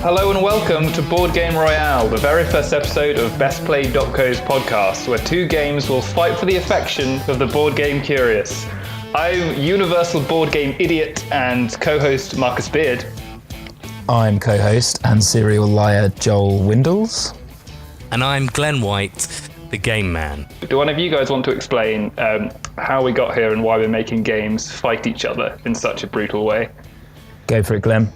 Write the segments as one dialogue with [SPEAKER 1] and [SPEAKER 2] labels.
[SPEAKER 1] Hello and welcome to Board Game Royale, the very first episode of BestPlay.co's podcast, where two games will fight for the affection of the board game curious. I'm universal board game idiot and co-host Marcus Beard.
[SPEAKER 2] I'm co-host and serial liar Joel Windles.
[SPEAKER 3] And I'm Glenn White, the game man.
[SPEAKER 1] Do one of you guys want to explain how we got here and why we're making games fight each other in such a brutal way?
[SPEAKER 2] Go for it, Glenn.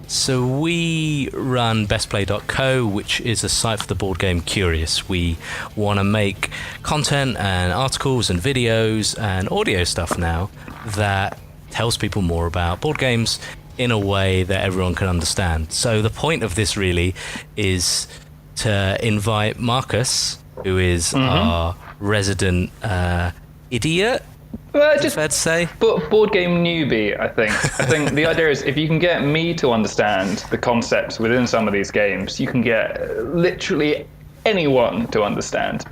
[SPEAKER 3] So we run bestplay.co, which is a site for the board game curious. We want to make content and articles and videos and audio stuff now that tells people more about board games in a way that everyone can understand. So the point of this really is to invite Marcus, who is our resident idiot.
[SPEAKER 1] Just
[SPEAKER 3] fair to say,
[SPEAKER 1] board game newbie. I think the idea is if you can get me to understand the concepts within some of these games, you can get literally anyone to understand.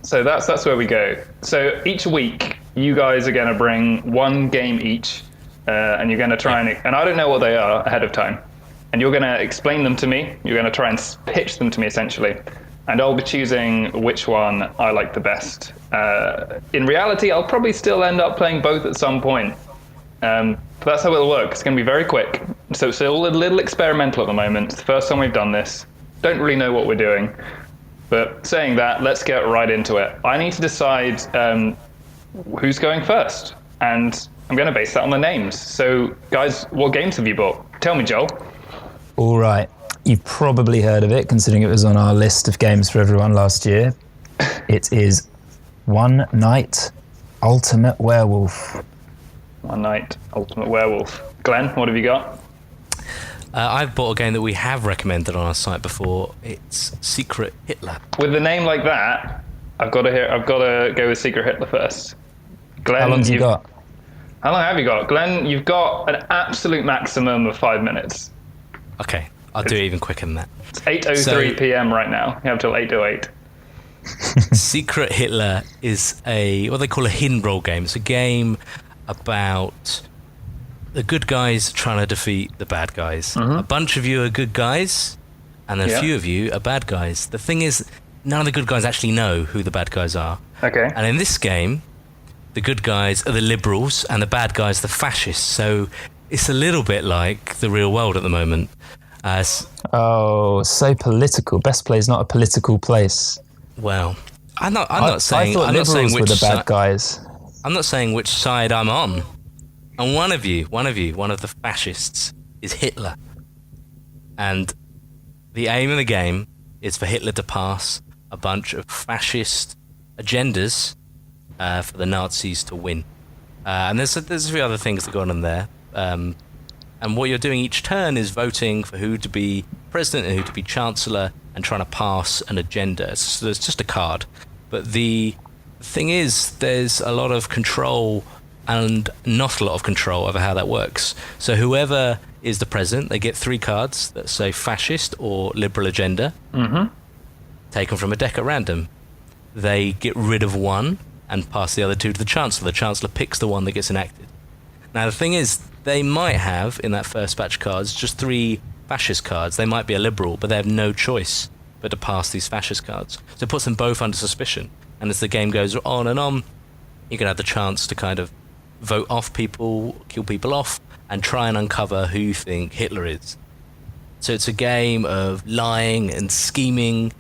[SPEAKER 1] So that's where we go. So each week, you guys are going to bring one game each, and you're going to try and I don't know what they are ahead of time, and you're going to explain them to me. You're going to try and pitch them to me essentially. And I'll be choosing which one I like the best. In reality, I'll probably still end up playing both at some point. But that's how it'll work. It's going to be very quick. So it's all a little experimental at the moment. It's the first time we've done this. Don't really know what we're doing. But saying that, let's get right into it. I need to decide who's going first. And I'm going to base that on the names. So, guys, what games have you bought? Tell me, Joel.
[SPEAKER 2] All right. You've probably heard of it, considering it was on our list of games for everyone last year. It is One Night Ultimate Werewolf.
[SPEAKER 1] One Night Ultimate Werewolf. Glenn, what have you got?
[SPEAKER 3] I've bought a game that we have recommended on our site before. It's Secret Hitler.
[SPEAKER 1] With the name like that, I've got to go with Secret Hitler first. Glenn,
[SPEAKER 2] how long have you got?
[SPEAKER 1] How long have you got? Glenn, you've got an absolute maximum of 5 minutes.
[SPEAKER 3] Okay. I'll do it even quicker than that.
[SPEAKER 1] It's 8:03 p.m. right now. You have till 8:08.
[SPEAKER 3] Secret Hitler is what they call a hidden role game. It's a game about the good guys trying to defeat the bad guys. A bunch of you are good guys, and a few of you are bad guys. The thing is, none of the good guys actually know who the bad guys are.
[SPEAKER 1] Okay.
[SPEAKER 3] And in this game, the good guys are the liberals, and the bad guys the fascists. So it's a little bit like the real world at the moment.
[SPEAKER 2] So political. Best Play is not a political place.
[SPEAKER 3] Well, I'm not saying
[SPEAKER 2] I thought liberals were the bad guys.
[SPEAKER 3] I'm not saying which side I'm on. And one of the fascists is Hitler. And the aim of the game is for Hitler to pass a bunch of fascist agendas for the Nazis to win. And there's a few other things that go on in there. And what you're doing each turn is voting for who to be president and who to be chancellor and trying to pass an agenda. So there's just a card. But the thing is, there's a lot of control and not a lot of control over how that works. So whoever is the president, they get 3 cards that say fascist or liberal agenda, taken from a deck at random. They get rid of one and pass the other 2 to the chancellor. The chancellor picks the one that gets enacted. Now, the thing is, they might have, in that first batch of cards, just 3 fascist cards. They might be a liberal, but they have no choice but to pass these fascist cards. So it puts them both under suspicion. And as the game goes on and on, you can have the chance to kind of vote off people, kill people off, and try and uncover who you think Hitler is. So it's a game of lying and scheming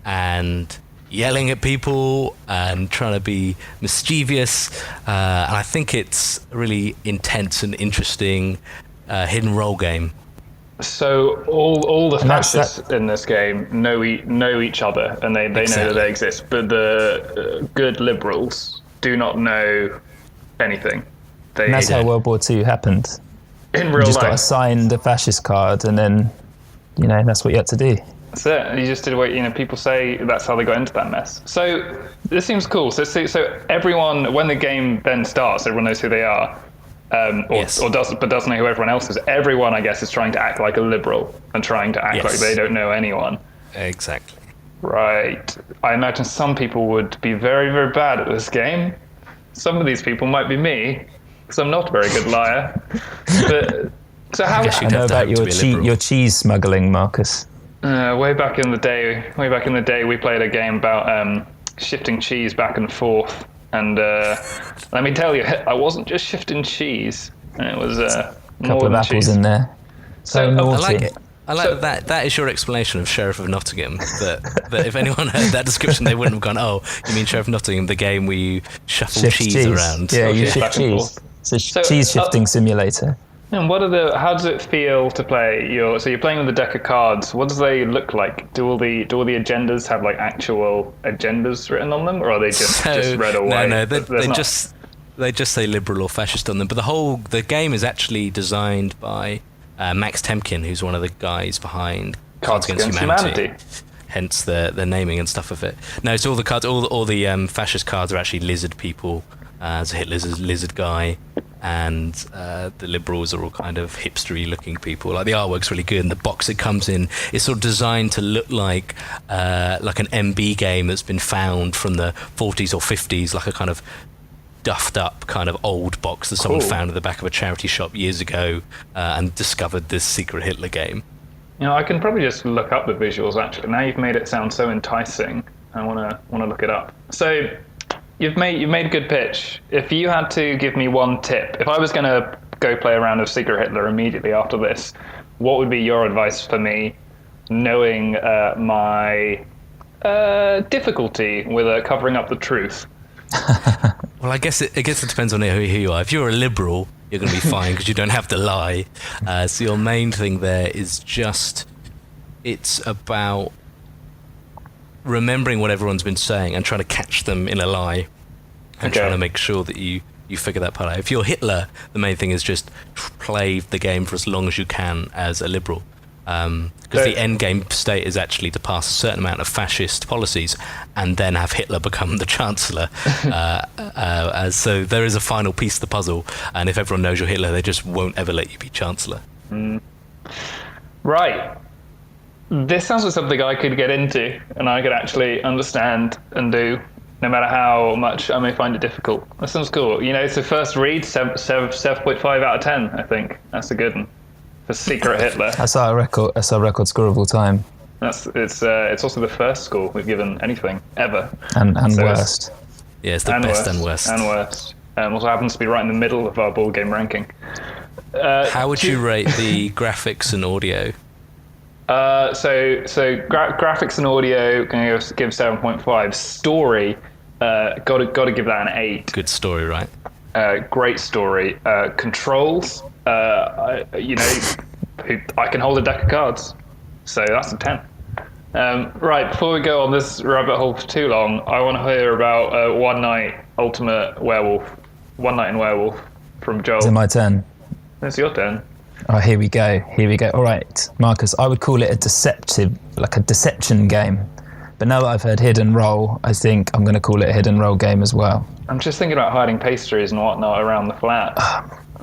[SPEAKER 3] and yelling at people and trying to be mischievous, and I think it's a really intense and interesting hidden role game.
[SPEAKER 1] So all the fascists in this game know each other, and they know that they exist, but the good liberals do not know anything.
[SPEAKER 2] And that's how World War II happened.
[SPEAKER 1] In real life.
[SPEAKER 2] You just got assigned a fascist card, and then, that's what you had to do.
[SPEAKER 1] That's it. You just did what people say. That's how they got into that mess. So this seems cool. So everyone, when the game then starts, everyone knows who they are, or doesn't know who everyone else is. Everyone, I guess, is trying to act like a liberal and trying to act like they don't know anyone.
[SPEAKER 3] Exactly.
[SPEAKER 1] Right. I imagine some people would be very, very bad at this game. Some of these people might be me, because I'm not a very good liar. But So how?
[SPEAKER 3] guess
[SPEAKER 2] I
[SPEAKER 3] you'd
[SPEAKER 2] know
[SPEAKER 3] have to
[SPEAKER 2] about
[SPEAKER 3] hope to be a liberal.
[SPEAKER 2] your cheese smuggling, Marcus.
[SPEAKER 1] Way back in the day, we played a game about shifting cheese back and forth, and let me tell you, I wasn't just shifting cheese. It was
[SPEAKER 2] A
[SPEAKER 1] more
[SPEAKER 2] couple of
[SPEAKER 1] than
[SPEAKER 2] apples
[SPEAKER 1] cheese.
[SPEAKER 2] in there. So
[SPEAKER 1] I
[SPEAKER 2] naughty.
[SPEAKER 3] I like it. I like
[SPEAKER 1] So-
[SPEAKER 3] that is your explanation of Sheriff of Nottingham. That if anyone heard that description, they wouldn't have gone, "Oh, you mean Sheriff of Nottingham, the game where you shuffle
[SPEAKER 2] Shift
[SPEAKER 3] cheese around?"
[SPEAKER 2] Yeah, you
[SPEAKER 1] shift
[SPEAKER 2] shift
[SPEAKER 1] back and
[SPEAKER 2] cheese.
[SPEAKER 1] forth.
[SPEAKER 2] It's a
[SPEAKER 1] So,
[SPEAKER 2] cheese shifting simulator.
[SPEAKER 1] And how does it feel to play so you're playing with a deck of cards. What do they look like? Do all the agendas have like actual agendas written on them, or are they just red or white?
[SPEAKER 3] No,
[SPEAKER 1] There's
[SPEAKER 3] they
[SPEAKER 1] not-
[SPEAKER 3] just say liberal or fascist on them. But the game is actually designed by Max Temkin, who's one of the guys behind
[SPEAKER 1] Cards Against Humanity.
[SPEAKER 3] Hence the naming and stuff of it. No, so all the cards, all the fascist cards are actually lizard people. So Hitler's a lizard guy, and the liberals are all kind of hipstery looking people. Like the artwork's really good, and the box it comes in is sort of designed to look like an MB game that's been found from the 40s or 50s, like a kind of duffed up kind of old box that someone
[SPEAKER 1] Cool.
[SPEAKER 3] found at the back of a charity shop years ago and discovered this secret Hitler game.
[SPEAKER 1] I can probably just look up the visuals. Actually, now you've made it sound so enticing. I want to look it up. So you've made a good pitch. If you had to give me one tip, if I was going to go play a round of Secret Hitler immediately after this, what would be your advice for me, knowing my difficulty with covering up the truth?
[SPEAKER 3] Well, I guess it depends on who you are. If you're a liberal, you're going to be fine because you don't have to lie. So your main thing there is just, it's about remembering what everyone's been saying and trying to catch them in a lie and
[SPEAKER 1] Okay.
[SPEAKER 3] trying to make sure that you figure that part out. If you're Hitler, the main thing is just play the game for as long as you can as a liberal. Because the end game state is actually to pass a certain amount of fascist policies and then have Hitler become the chancellor. So there is a final piece of the puzzle, and if everyone knows you're Hitler, they just won't ever let you be chancellor.
[SPEAKER 1] Right. This sounds like something I could get into and I could actually understand and do, no matter how much I may find it difficult. That sounds cool. It's the first read, 7.5 out of 10, I think. That's a good one. For Secret Hitler.
[SPEAKER 2] That's our record score of all time,
[SPEAKER 1] It's also the first score we've given anything, ever.
[SPEAKER 2] and
[SPEAKER 1] So
[SPEAKER 2] worst.
[SPEAKER 3] Yeah, it's the best and worst.
[SPEAKER 1] And worst. Also happens to be right in the middle of our board game ranking.
[SPEAKER 3] How would you rate the graphics and audio?
[SPEAKER 1] Graphics and audio, going to give 7.5. Story, got to give that an 8.
[SPEAKER 3] Good story, right?
[SPEAKER 1] Great story. Controls, I can hold a deck of cards, so that's a 10. Right, before we go on this rabbit hole for too long, I want to hear about One Night Ultimate Werewolf. One Night in Werewolf from Joel.
[SPEAKER 2] Is it my turn?
[SPEAKER 1] It's your turn.
[SPEAKER 2] Oh, here we go. All right, Marcus, I would call it a deception game. But now that I've heard hidden role, I think I'm going to call it a hidden role game as well.
[SPEAKER 1] I'm just thinking about hiding pastries and whatnot around the flat.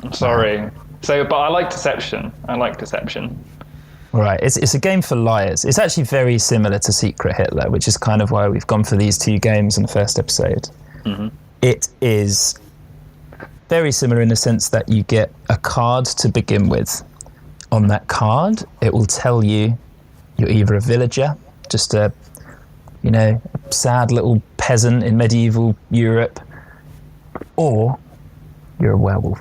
[SPEAKER 1] I'm sorry. But I like deception.
[SPEAKER 2] All right, it's a game for liars. It's actually very similar to Secret Hitler, which is kind of why we've gone for these two games in the first episode.
[SPEAKER 1] Mm-hmm.
[SPEAKER 2] It is very similar in the sense that you get a card to begin with. On that card, it will tell you you're either a villager, just a sad little peasant in medieval Europe, or you're a werewolf.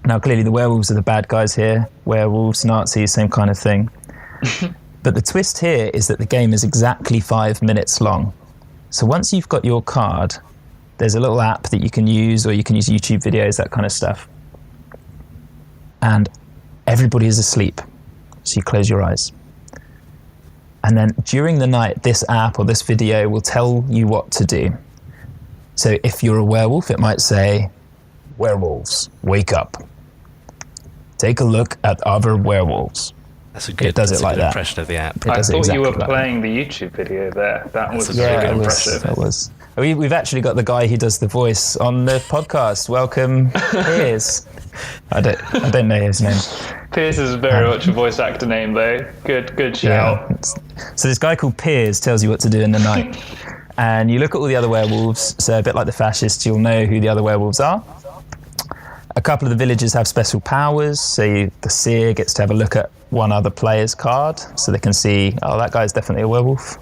[SPEAKER 2] Now, clearly the werewolves are the bad guys here. Werewolves, Nazis, same kind of thing. But the twist here is that the game is exactly 5 minutes long. So once you've got your card, there's a little app that you can use, or you can use YouTube videos, that kind of stuff. And everybody is asleep. So you close your eyes. And then during the night, this app or this video will tell you what to do. So if you're a werewolf, it might say, "Werewolves, wake up. Take a look at other werewolves."
[SPEAKER 3] That's a good,
[SPEAKER 2] It does it like that.
[SPEAKER 3] impression of the app.
[SPEAKER 1] I
[SPEAKER 2] does it
[SPEAKER 1] thought
[SPEAKER 2] exactly
[SPEAKER 1] you were
[SPEAKER 2] like
[SPEAKER 1] playing the YouTube video there. That was
[SPEAKER 3] a
[SPEAKER 1] really
[SPEAKER 3] very
[SPEAKER 2] it
[SPEAKER 1] impressive.
[SPEAKER 2] was. We've actually got the guy who does the voice on the podcast. Welcome, Piers. I don't know his name.
[SPEAKER 1] Pierce is very much a voice actor name, though. Good shout.
[SPEAKER 2] Yeah. So this guy called Piers tells you what to do in the night. And you look at all the other werewolves. So a bit like the fascists, you'll know who the other werewolves are. A couple of the villagers have special powers. So the seer gets to have a look at one other player's card, so they can see, oh, that guy's definitely a werewolf.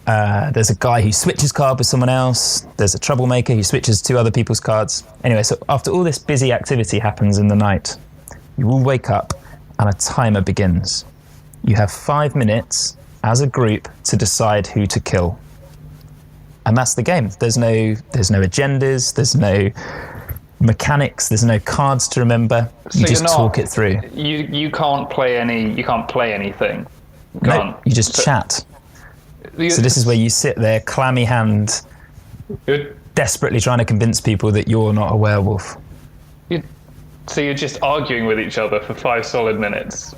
[SPEAKER 2] There's a guy who switches card with someone else. There's a troublemaker who switches two other people's cards. Anyway, so after all this busy activity happens in the night, you will wake up and a timer begins. You have 5 minutes as a group to decide who to kill. And that's the game. There's no agendas, there's no mechanics, there's no cards to remember. You just talk it through.
[SPEAKER 1] You can't play anything. You can't.
[SPEAKER 2] No, you just chat. So this is where you sit there, clammy hand, desperately trying to convince people that you're not a werewolf.
[SPEAKER 1] So you're just arguing with each other for 5 solid minutes.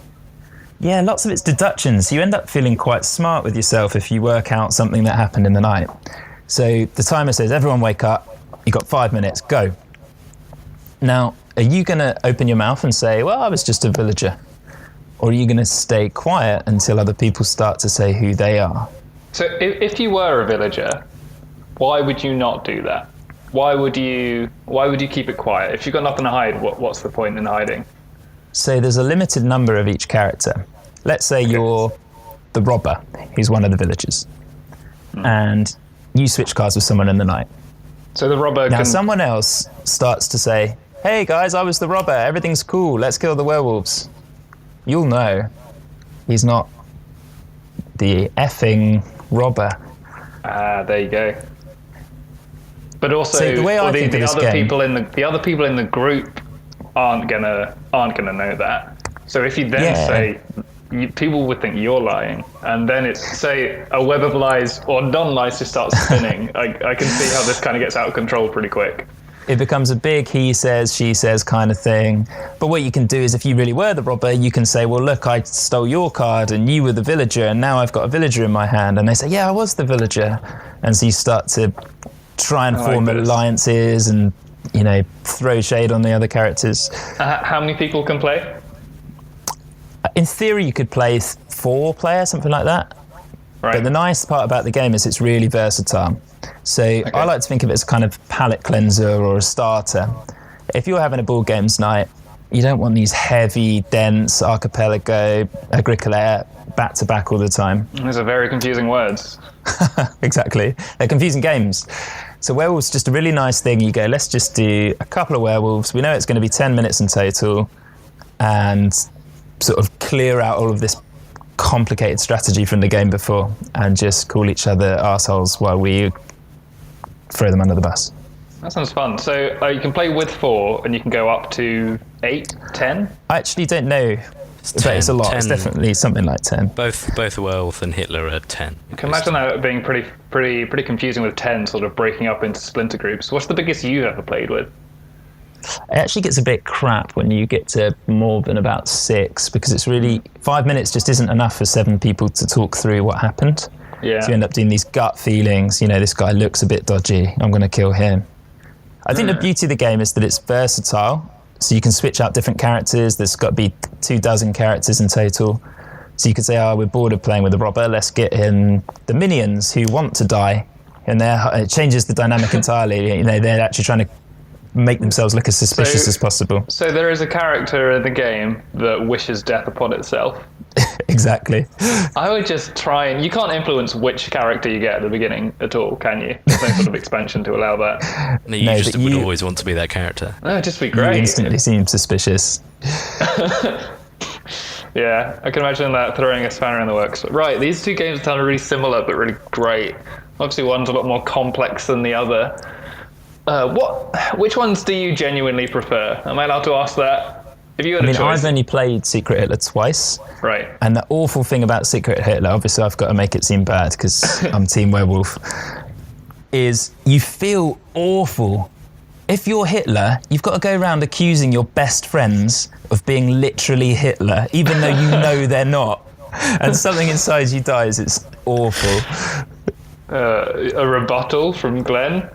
[SPEAKER 2] Yeah, lots of it's deductions. You end up feeling quite smart with yourself if you work out something that happened in the night. So the timer says, everyone wake up, you got 5 minutes, go. Now, are you going to open your mouth and say, well, I was just a villager? Or are you going to stay quiet until other people start to say who they are?
[SPEAKER 1] So if you were a villager, why would you not do that? Why would you keep it quiet? If you've got nothing to hide, what's the point in hiding?
[SPEAKER 2] So there's a limited number of each character. Let's say you're the robber, who's one of the villagers. And you switch cards with someone in the night.
[SPEAKER 1] So the robber
[SPEAKER 2] Now someone else starts to say, hey guys, I was the robber, everything's cool, let's kill the werewolves. You'll know he's not the effing robber.
[SPEAKER 1] There you go. But also,
[SPEAKER 2] so the way I think of this game,
[SPEAKER 1] the other people in the group aren't gonna know that. So if you then say, people would think you're lying, and then it's say a web of lies or non-lies just starts spinning. I can see how this kind of gets out of control pretty quick.
[SPEAKER 2] It becomes a big he says, she says kind of thing. But what you can do is if you really were the robber, you can say, well, look, I stole your card and you were the villager and now I've got a villager in my hand. And they say, yeah, I was the villager. And so you start to try and form alliances and, throw shade on the other characters.
[SPEAKER 1] How many people can play?
[SPEAKER 2] In theory, you could play 4 players, something like that.
[SPEAKER 1] Right.
[SPEAKER 2] But the nice part about the game is it's really versatile. So I like to think of it as a kind of palate cleanser or a starter. If you're having a board games night, you don't want these heavy, dense archipelago, agricolaire back to back all the time.
[SPEAKER 1] Those are very confusing words.
[SPEAKER 2] Exactly. They're confusing games. So werewolves just a really nice thing. You go, let's just do a couple of werewolves. We know it's going to be 10 minutes in total and sort of clear out all of this complicated strategy from the game before and just call each other assholes while we throw them under the bus.
[SPEAKER 1] That sounds fun. So you can play with 4 and you can go up to 8, 10?
[SPEAKER 2] I actually don't know, but it's a lot.
[SPEAKER 3] 10.
[SPEAKER 2] It's definitely something like 10.
[SPEAKER 3] Both Werewolf and Hitler are 10.
[SPEAKER 1] You can imagine that being pretty confusing with 10 sort of breaking up into splinter groups. What's the biggest you've ever played with?
[SPEAKER 2] It actually gets a bit crap when you get to more than about 6 because it's really 5 minutes just isn't enough for 7 people to talk through what happened.
[SPEAKER 1] Yeah.
[SPEAKER 2] So you end up doing these gut feelings, this guy looks a bit dodgy, I'm going to kill him. I think the beauty of the game is that it's versatile, so you can switch out different characters. There's got to be 24 characters in total. So you could say, we're bored of playing with the robber, let's get in the minions who want to die. And it changes the dynamic entirely. They're actually trying to make themselves look as suspicious as possible.
[SPEAKER 1] So there is a character in the game that wishes death upon itself.
[SPEAKER 2] Exactly.
[SPEAKER 1] I would just try and... You can't influence which character you get at the beginning at all, can you? There's no sort of expansion to allow that.
[SPEAKER 3] No, you just would always want to be that character.
[SPEAKER 1] No, it'd just be great.
[SPEAKER 2] You instantly seem suspicious.
[SPEAKER 1] Yeah, I can imagine that throwing a spanner in the works. Right, these 2 games sound really similar, but really great. Obviously, one's a lot more complex than the other. Which ones do you genuinely prefer? Am I allowed to ask that? If you had a choice.
[SPEAKER 2] I've only played Secret Hitler twice.
[SPEAKER 1] Right.
[SPEAKER 2] And the awful thing about Secret Hitler, obviously I've got to make it seem bad because I'm Team Werewolf, is you feel awful. If you're Hitler, you've got to go around accusing your best friends of being literally Hitler, even though you know they're not. And something inside you dies. It's awful.
[SPEAKER 1] A rebuttal from Glenn?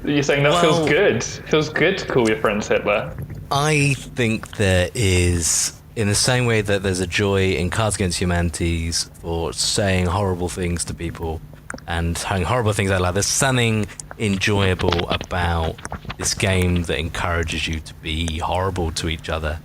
[SPEAKER 1] You're saying that feels good? It feels good to call your friends Hitler?
[SPEAKER 3] I think there is, in the same way that there's a joy in Cards Against Humanities for saying horrible things to people, and having horrible things out loud. There's something enjoyable about this game that encourages you to be horrible to each other.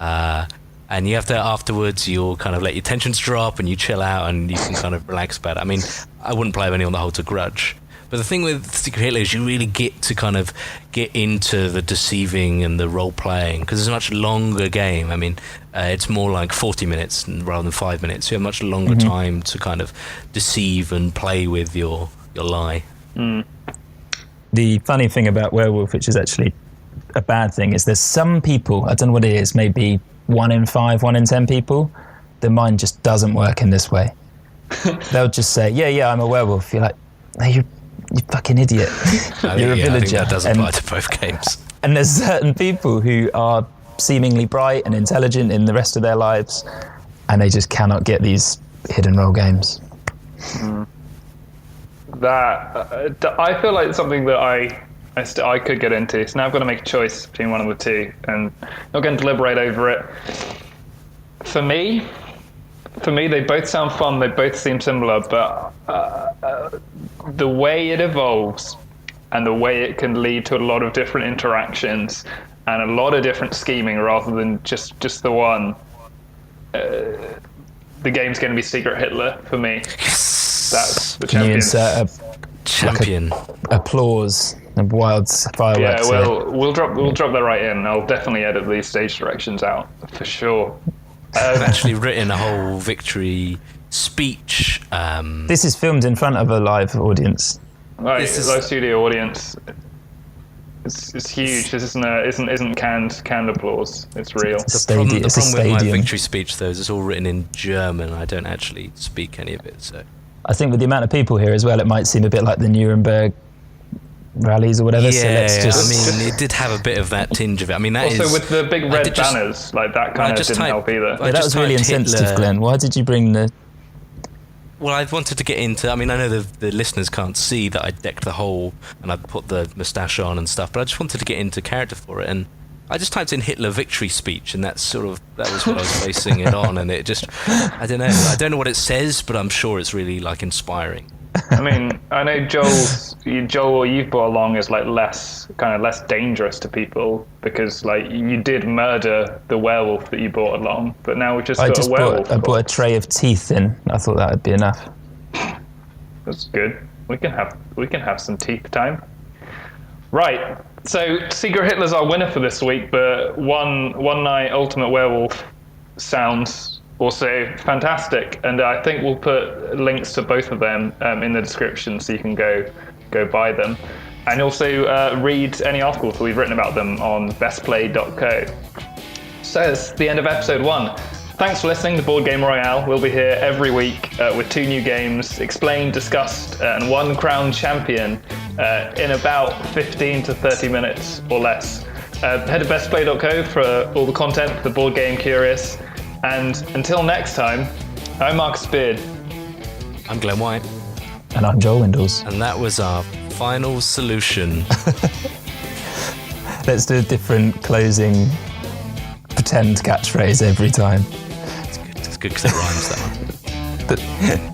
[SPEAKER 3] And you have to, afterwards, you'll kind of let your tensions drop and you chill out and you can kind of relax about it. I mean, I wouldn't play with anyone that holds a grudge. But the thing with Secret Hitler is you really get to kind of get into the deceiving and the role-playing, because it's a much longer game. I mean, it's more like 40 minutes rather than 5 minutes. You have much longer time to kind of deceive and play with your lie.
[SPEAKER 2] The funny thing about Werewolf, which is actually a bad thing, is there's some people, I don't know what it is, maybe 1 in 5, 1 in 10 people, their mind just doesn't work in this way. They'll just say, yeah, I'm a werewolf. You're like, no, you fucking idiot. You're a villager.
[SPEAKER 3] I think that does apply to both games.
[SPEAKER 2] And there's certain people who are seemingly bright and intelligent in the rest of their lives, and they just cannot get these hidden role games.
[SPEAKER 1] That I feel like it's something that I could get into. So now I've got to make a choice between one of the two, and not going to deliberate over it. For me, they both sound fun. They both seem similar, but the way it evolves and the way it can lead to a lot of different interactions and a lot of different scheming rather than just the one. The game's going to be Secret Hitler for me. That's the champion.
[SPEAKER 2] Can you insert
[SPEAKER 3] champion?
[SPEAKER 2] Like applause and wild fireworks?
[SPEAKER 1] Yeah, well, we'll drop that right in. I'll definitely edit these stage directions out for sure.
[SPEAKER 3] I've actually written a whole victory speech.
[SPEAKER 2] This is filmed in front of a live audience.
[SPEAKER 1] Right, live studio audience. It's huge. This isn't canned applause. It's real.
[SPEAKER 3] The problem with my victory speech, though, is it's all written in German. I don't actually speak any of it, so.
[SPEAKER 2] I think with the amount of people here as well, it might seem a bit like the Nuremberg rallies or whatever.
[SPEAKER 3] Yeah,
[SPEAKER 2] so let's just...
[SPEAKER 3] I mean, it did have a bit of that tinge of it. I mean, that
[SPEAKER 1] also
[SPEAKER 3] is...
[SPEAKER 1] with the big red banners, like that kind of didn't help either.
[SPEAKER 2] Yeah, that was really insensitive,
[SPEAKER 3] Hitler.
[SPEAKER 2] Glenn. Why did you bring the...
[SPEAKER 3] Well, I wanted to get into... I mean, I know the listeners can't see that I decked the hole and I put the moustache on and stuff, but I just wanted to get into character for it, and I just typed in Hitler victory speech, and that was what I was basing it on, and it just... I don't know what it says, but I'm sure it's really, like, inspiring.
[SPEAKER 1] I mean, I know Joel, you've brought along is like less dangerous to people because like you did murder the werewolf that you brought along, but now we've just got a werewolf.
[SPEAKER 2] I brought a tray of teeth in. I thought that would be enough.
[SPEAKER 1] That's good. We can have some teeth time. Right. So Secret Hitler's our winner for this week, but One Night Ultimate Werewolf sounds also fantastic, and I think we'll put links to both of them in the description so you can go buy them, and also read any articles that we've written about them on bestplay.co. So that's the end of episode 1. Thanks for listening to Board Game Royale. We'll be here every week with 2 new games explained, discussed, and 1 crowned champion in about 15 to 30 minutes or less. Head to bestplay.co for all the content for the board game curious. And until next time, I'm Marcus Beard.
[SPEAKER 3] I'm Glenn White.
[SPEAKER 2] And I'm Joel Windows.
[SPEAKER 3] And that was our final solution.
[SPEAKER 2] Let's do a different closing pretend catchphrase every time.
[SPEAKER 3] It's good because it rhymes, that one.